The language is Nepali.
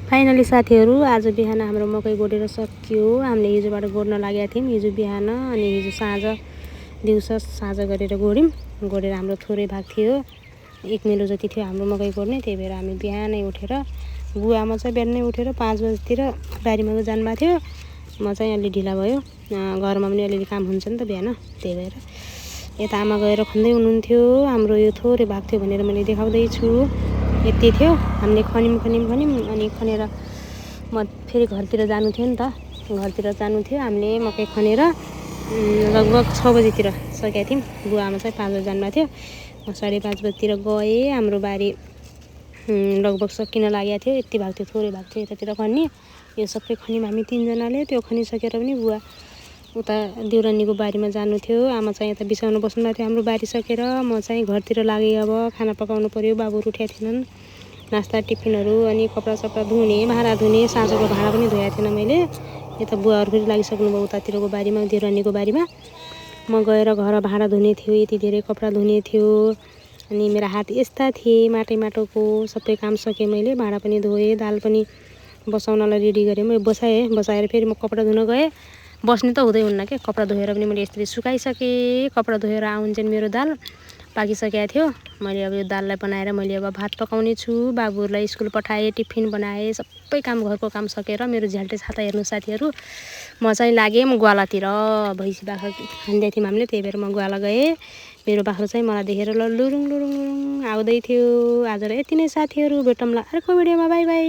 फाइनली साथीहरू आज बिहान हाम्रो मकै गोडेर सकियो। हामीले हिजोबाट गोड्न लागेका थियौँ, हिजो बिहान अनि हिजो दिउँसो साँझ गरेर गोडेर हाम्रो थोरै भाग थियो। 1 मिलो जति थियो हाम्रो मकै गोड्ने। त्यही भएर हामी बिहानै उठेर बुवामा चाहिँ बिहानै उठेर 5 बजीतिर बारीमा जानुभएको थियो। म चाहिँ अलि ढिला भयो, घरमा पनि अलिअलि काम हुन्छ नि त बिहान। त्यही भएर यता आमा गएर खन्दै हुनुहुन्थ्यो। हाम्रो यो थोरै भाग थियो भनेर मैले देखाउँदैछु। यति थियो, हामीले खन्यौँ अनि खनेर म फेरि घरतिर जानु थियो नि त। घरतिर जानु थियो, हामीले मकै खनेर लगभग 6 बजीतिर सकेका थियौँ। बुवा आमा चाहिँ 5 बजी जानुभएको थियो। म 5:30 बजीतिर गएँ। हाम्रो बारी लगभग सकिन लागेको थियो। यति भाग थियो, थोरै भाग थियो यतातिर खन्ने। यो सबै खन्यौँ हामी 3 जनाले। त्यो खनिसकेर पनि बुवा उता देउरानीको बारीमा जानु थियो। आमा चाहिँ यता बिसाउन बस्नुभएको थियो हाम्रो बारी सकेर। म चाहिँ घरतिर लागेँ। अब खाना पकाउनु पऱ्यो, बाबुहरू उठेका थिएनन्। नास्ता टिफिनहरू अनि कपडा धुने, भाँडा धुने। साँझको भाँडा पनि धोएको थिएन मैले। यता बुवाहरू पनि लागिसक्नुभयो उतातिरको बारीमा, देउरानीको बारीमा। म गएर घर भाँडा धुने थियो, यति धेरै कपडा धुने थियो। अनि मेरा हात यस्ता थिए माटोको। सबै काम सकेँ मैले। भाँडा पनि धोएँ, दाल पनि बसाउनलाई रेडी गरेँ। मैले बसाएर फेरि म कपडा धुन गएँ। बस्ने त हुँदै हुन्न क्या, कपडा धोएर पनि मैले यसरी सुकाइसकेँ। कपडा धोएर आउन्जेल मेरो दाल पाकिसकेको थियो। मैले अब यो दाललाई बनाएर मैले अब भात पकाउने छु। बाबुहरूलाई स्कुल पठाएँ, टिफिन बनाएँ। सबै काम, घरको काम सकेर मेरो झ्याल्टे छाता हेर्नु साथीहरू, म चाहिँ लागेँ ग्वालातिर। भैँसी बाख्रा खाँदै थियौँ हामीले, त्यही भएर म ग्वाला गएँ। मेरो बाख्रा चाहिँ मलाई देखेर लुरुङ आउँदै थियो। आजलाई यति नै साथीहरू, भेटौँला अर्को भिडियोमा। By by.